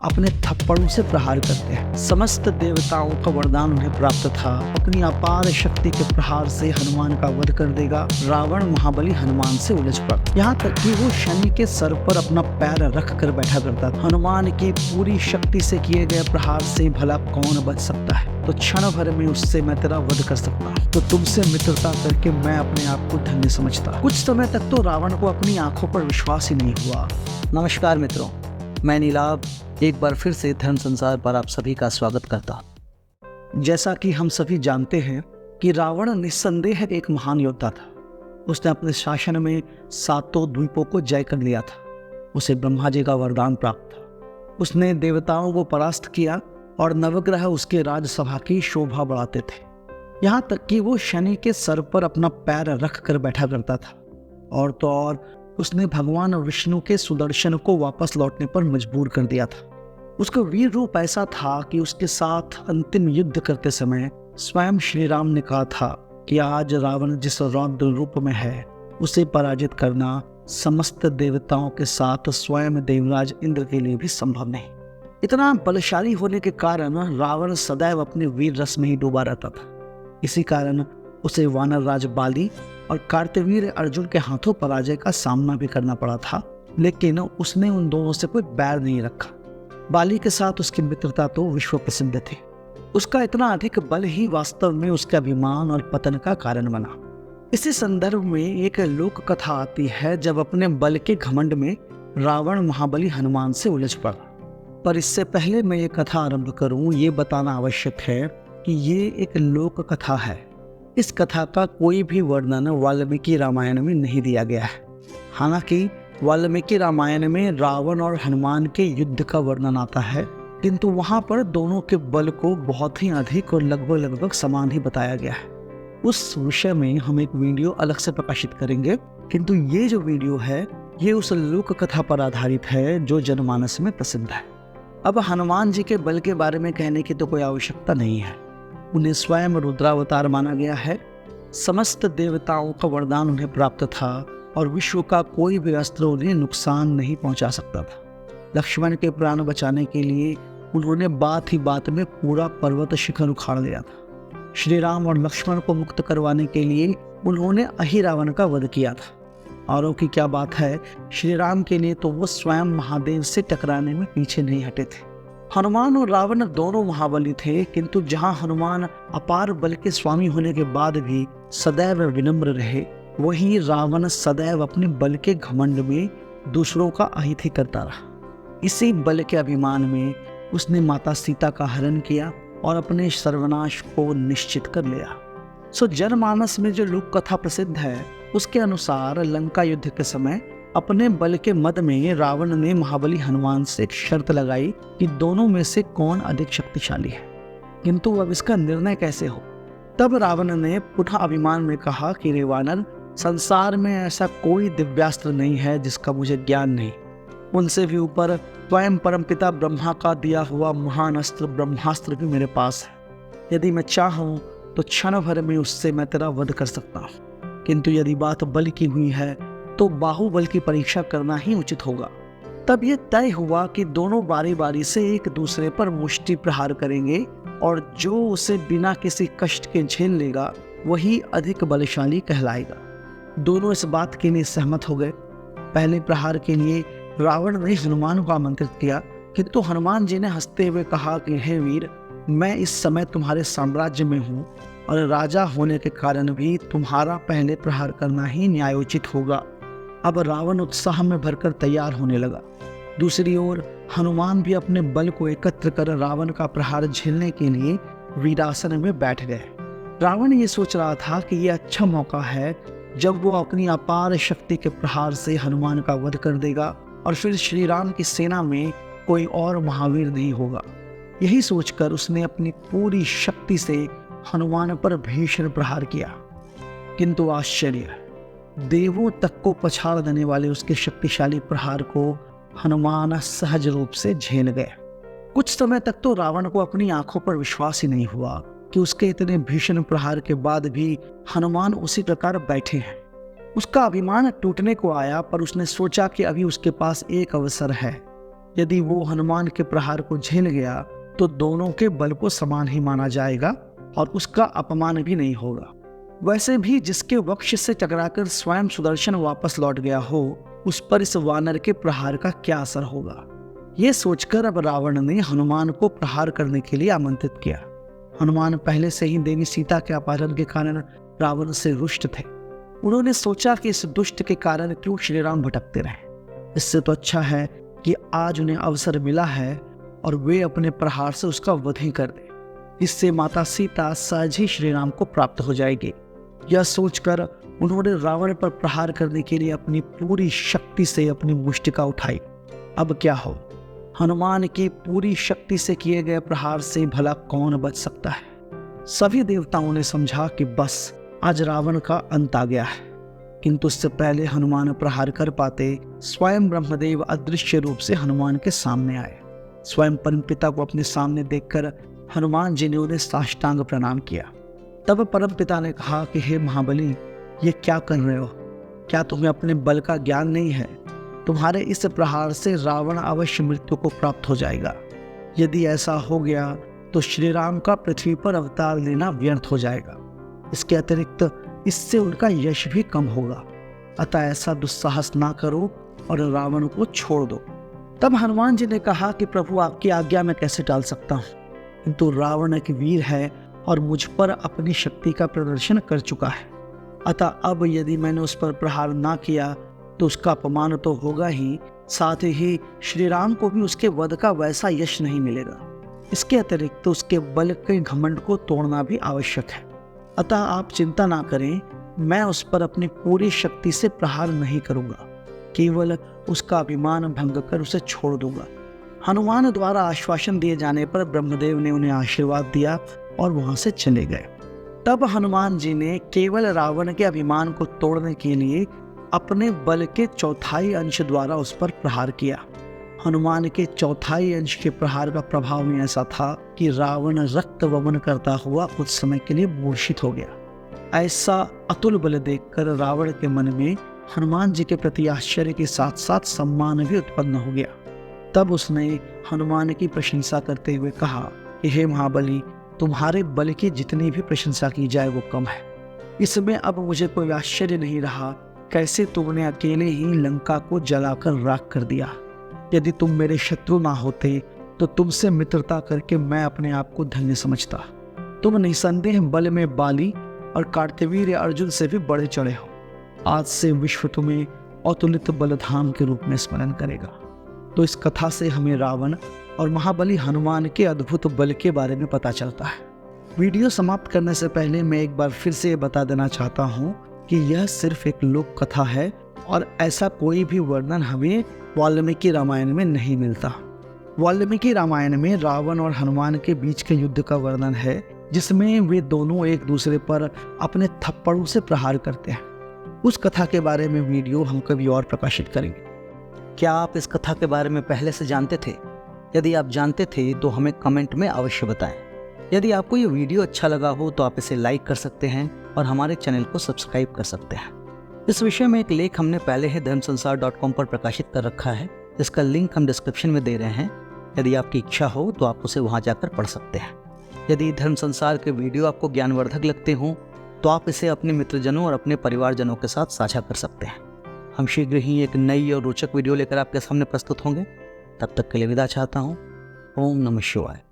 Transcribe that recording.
अपने थप्पड़ों से प्रहार करते हैं। समस्त देवताओं का वरदान उन्हें प्राप्त था। अपनी अपार शक्ति के प्रहार से हनुमान का वध कर देगा। रावण महाबली हनुमान से उलझ पड़ा, यहाँ तक कि वो शनि के सर पर अपना पैर रख कर बैठा करता था। हनुमान की पूरी शक्ति से किए गए प्रहार से भला कौन बच सकता है? तो क्षण भर में उससे मैं तेरा वध कर सकता हूँ। तो तुमसे मित्रता करके मैं अपने आप को धन्य समझता। कुछ समय तक तो रावण को अपनी आंखों पर विश्वास ही नहीं हुआ। नमस्कार मित्रों, मैं नीलाभ एक बार फिर से धर्म संसार पर आप सभी का स्वागत करता हूँ। जैसा कि हम सभी जानते हैं कि रावण निस्संदेह एक महान योद्धा था। उसने अपने शासन में 7 द्वीपों को जय कर लिया था। उसे ब्रह्मा जी का वरदान प्राप्त था। उसने देवताओं को परास्त किया और नवग्रह उसके राजसभा की शोभा बढ़ाते थे। यहाँ तक कि वो शनि के सर पर अपना पैर रख कर बैठा करता था। और तो और उसने भगवान विष्णु के सुदर्शन को वापस लौटने पर मजबूर कर दिया था। उसका वीर रूप ऐसा था कि उसके साथ अंतिम युद्ध करते समय स्वयं श्री राम ने कहा था कि आज रावण जिस रौद्र रूप में है उसे पराजित करना समस्त देवताओं के साथ स्वयं देवराज इंद्र के लिए भी संभव नहीं। इतना बलशाली होने के कारण रावण सदैव अपने वीर रस में ही डूबा रहता था। इसी कारण उसे वानर राज बाली और कार्तवीर अर्जुन के हाथों पराजय का सामना भी करना पड़ा था, लेकिन उसने उन दोनों से कोई बैर नहीं रखा। बाली के साथ उसकी मित्रता तो विश्व प्रसिद्ध थी। उसका इतना अधिक बल ही वास्तव में उसके अभिमान और पतन का कारण बना। इसी संदर्भ में एक लोक कथा आती है जब अपने बल के घमंड में रावण महाबली हनुमान से उलझ पड़ा। पर इससे पहले मैं ये कथा आरंभ करूं, ये बताना आवश्यक है कि ये एक लोक कथा है। इस कथा का कोई भी वर्णन वाल्मीकि रामायण में नहीं दिया गया है। हालांकि वाल्मीकि रामायण में रावण और हनुमान के युद्ध का वर्णन आता है, किंतु वहां पर दोनों के बल को बहुत ही अधिक और लगभग समान ही बताया गया है। उस विषय में हम एक वीडियो अलग से प्रकाशित करेंगे, किंतु ये जो वीडियो है ये उस लोक कथा पर आधारित है जो जनमानस में प्रसिद्ध है। अब हनुमान जी के बल के बारे में कहने की तो कोई आवश्यकता नहीं है। उन्हें स्वयं रुद्रावतार माना गया है। समस्त देवताओं का वरदान उन्हें प्राप्त था और विश्व का कोई भी अस्त्र उन्हें नुकसान नहीं पहुंचा सकता था। लक्ष्मण के प्राण बचाने के लिए उन्होंने बात ही बात में पूरा पर्वत शिखर उखाड़ लिया था। श्री राम और लक्ष्मण को मुक्त करवाने के लिए उन्होंने अहिरावण का वध किया था। औरों की क्या बात है, श्री राम के लिए तो वो स्वयं महादेव से टकराने में पीछे नहीं हटे थे। हनुमान और रावण दोनों महाबली थे, किंतु जहां हनुमान अपार बल के स्वामी होने के बाद भी सदैव विनम्र रहे, वहीं रावण सदैव अपने बल के घमंड में दूसरों का अहित ही करता रहा। इसी बल के अभिमान में उसने माता सीता का हरण किया और अपने सर्वनाश को निश्चित कर लिया। जनमानस में जो लोक कथा प्रसिद्ध है उसके अनुसार लंका युद्ध के समय अपने बल के मद में रावण ने महाबली हनुमान से एक शर्त लगाई कि दोनों में से कौन अधिक शक्तिशाली है, किंतु अब इसका निर्णय कैसे हो। तब रावण ने पुनः अभिमान में कहा कि रे वानर, संसार में ऐसा कोई दिव्यास्त्र नहीं है जिसका मुझे ज्ञान नहीं। उनसे भी ऊपर स्वयं परमपिता ब्रह्मा का दिया हुआ महान अस्त्र ब्रह्मास्त्र भी मेरे पास है। यदि मैं चाहूं तो क्षण भर में उससे मैं तेरा वध कर सकता हूँ, किंतु यदि बात बल की हुई है तो बाहुबल की परीक्षा करना ही उचित होगा। तब यह तय हुआ कि दोनों बारी बारी से एक दूसरे पर मुष्टि प्रहार करेंगे और जो उसे बिना किसी कष्ट के झेल लेगा वही अधिक बलशाली कहलाएगा। दोनों इस बात के लिए सहमत हो गए। पहले प्रहार के लिए रावण ने हनुमान को आमंत्रित किया, किंतु हनुमान जी ने हंसते हुए कहा कि हे वीर, मैं इस समय तुम्हारे साम्राज्य में हूँ और राजा होने के कारण भी तुम्हारा पहले प्रहार करना ही न्यायोचित होगा। अब रावण उत्साह में भरकर तैयार होने लगा। दूसरी ओर हनुमान भी अपने बल को एकत्र कर रावण का प्रहार झेलने के लिए वीरासन में बैठ गए। रावण ये सोच रहा था कि यह अच्छा मौका है जब वो अपनी अपार शक्ति के प्रहार से हनुमान का वध कर देगा और फिर श्री राम की सेना में कोई और महावीर नहीं होगा। यही सोचकर उसने अपनी पूरी शक्ति से हनुमान पर भीषण प्रहार किया, किंतु आश्चर्य, देवों तक को पछाड़ देने वाले उसके शक्तिशाली प्रहार को हनुमान सहज रूप से झेल गए। कुछ समय तक तो रावण को अपनी आंखों पर विश्वास ही नहीं हुआ कि उसके इतने भीषण प्रहार के बाद भी हनुमान उसी प्रकार बैठे हैं। उसका अभिमान टूटने को आया, पर उसने सोचा कि अभी उसके पास एक अवसर है यदि वो हनुमान के प्रहार को झेल गया तो दोनों के बल को समान ही माना जाएगा और उसका अपमान भी नहीं होगा। वैसे भी जिसके वक्ष से टकराकर स्वयं सुदर्शन वापस लौट गया हो, उस पर इस वानर के प्रहार का क्या असर होगा। ये सोचकर अब रावण ने हनुमान को प्रहार करने के लिए आमंत्रित किया। हनुमान पहले से ही देवी सीता के अपहरण के कारण रावण से रुष्ट थे। उन्होंने सोचा कि इस दुष्ट के कारण क्यों श्री राम भटकते रहे। इससे तो अच्छा है कि आज उन्हें अवसर मिला है और वे अपने प्रहार से उसका वध ही कर दें। इससे माता सीता सहज ही श्री राम को प्राप्त हो जाएगी। यह सोचकर उन्होंने रावण पर प्रहार करने के लिए अपनी पूरी शक्ति से अपनी मुष्टिका उठाई। अब क्या हो, हनुमान की पूरी शक्ति से किए गए प्रहार से भला कौन बच सकता है। सभी देवताओं ने समझा कि बस आज रावण का अंत आ गया है, किंतु उससे पहले हनुमान प्रहार कर पाते, स्वयं ब्रह्मदेव अदृश्य रूप से हनुमान के सामने आए। स्वयं परमपिता को अपने सामने देखकर हनुमान जी ने उन्हें साष्टांग प्रणाम किया। तब परमपिता ने कहा कि हे महाबली, ये क्या कर रहे हो? क्या तुम्हें अपने बल का ज्ञान नहीं है? तुम्हारे इस प्रहार से रावण अवश्य मृत्यु को प्राप्त हो जाएगा। यदि ऐसा हो गया तो श्री राम का पृथ्वी पर अवतार लेना व्यर्थ हो जाएगा। इसके अतिरिक्त इससे उनका यश भी कम होगा। अतः ऐसा दुस्साहस ना करो और रावण को छोड़ दो। तब हनुमान जी ने कहा कि प्रभु, आपकी आज्ञा मैं कैसे टाल सकता हूँ, किंतु रावण एक वीर है और मुझ पर अपनी शक्ति का प्रदर्शन कर चुका है। अतः अब यदि मैंने उस पर प्रहार ना किया तो उसका अपमान तो होगा ही, साथ ही श्री राम को भी उसके वध का वैसा यश नहीं मिलेगा। इसके अतिरिक्त उसके बल के घमंड को तोड़ना भी आवश्यक है। अतः आप चिंता ना करें, मैं उस पर अपनी पूरी शक्ति से प्रहार नहीं करूंगा, केवल उसका अभिमान भंग कर उसे छोड़ दूंगा। हनुमान द्वारा आश्वासन दिए जाने पर ब्रह्मदेव ने उन्हें आशीर्वाद दिया और वहां से चले गए। तब हनुमान जी ने केवल रावण के अभिमान को तोड़ने के लिए अपने बल के चौथाई अंश द्वारा उस पर प्रहार किया। हनुमान के चौथाई अंश के प्रहार का प्रभाव में ऐसा था कि रावण रक्त वमन करता हुआ कुछ समय के लिए मूर्छित हो गया। ऐसा अतुल बल देखकर रावण के मन में हनुमान जी के प्रति आश्चर्य के साथ साथ सम्मान भी उत्पन्न हो गया। तब उसने हनुमान की प्रशंसा करते हुए कहा कि हे महाबली, तुम्हारे बल की जितनी भी प्रशंसा की जाए वो कम है। इसमें अब मुझे कोई आश्चर्य नहीं रहा, कैसे तुमने अकेले ही लंका को जलाकर राख कर दिया। यदि तुम मेरे शत्रु ना होते तो तुमसे मित्रता करके मैं अपने आप को धन्य समझता। तुम निसंदेह बल में बाली और कार्तवीर्य अर्जुन से भी बढ़े चढ़े हो। आज से विश्व तुम्हें अतुलित बलधाम के रूप में स्मरण करेगा। तो इस कथा से हमें रावण और महाबली हनुमान के अद्भुत बल के बारे में पता चलता है। वीडियो समाप्त करने से पहले मैं एक बार फिर से बता देना चाहता हूँ कि यह सिर्फ एक लोक कथा है और ऐसा कोई भी वर्णन हमें वाल्मीकि रामायण में नहीं मिलता। वाल्मीकि रामायण में रावण और हनुमान के बीच के युद्ध का वर्णन है, जिसमें वे दोनों एक दूसरे पर अपने थप्पड़ों से प्रहार करते हैं। उस कथा के बारे में वीडियो हम कभी और प्रकाशित करेंगे। क्या आप इस कथा के बारे में पहले से जानते थे? यदि आप जानते थे तो हमें कमेंट में अवश्य बताएं। यदि आपको ये वीडियो अच्छा लगा हो तो आप इसे लाइक कर सकते हैं और हमारे चैनल को सब्सक्राइब कर सकते हैं। इस विषय में एक लेख हमने पहले ही धर्मसंसार.com पर प्रकाशित कर रखा है, जिसका लिंक हम डिस्क्रिप्शन में दे रहे हैं। यदि आपकी इच्छा हो तो आप उसे वहां जाकर पढ़ सकते हैं। यदि धर्म संसार के वीडियो आपको ज्ञानवर्धक लगते हों तो आप इसे अपने मित्रजनों और अपने परिवारजनों के साथ साझा कर सकते हैं। हम शीघ्र ही एक नई और रोचक वीडियो लेकर आपके सामने प्रस्तुत होंगे। तब तक के लिए विदा चाहता हूँ। ओम नमः शिवाय।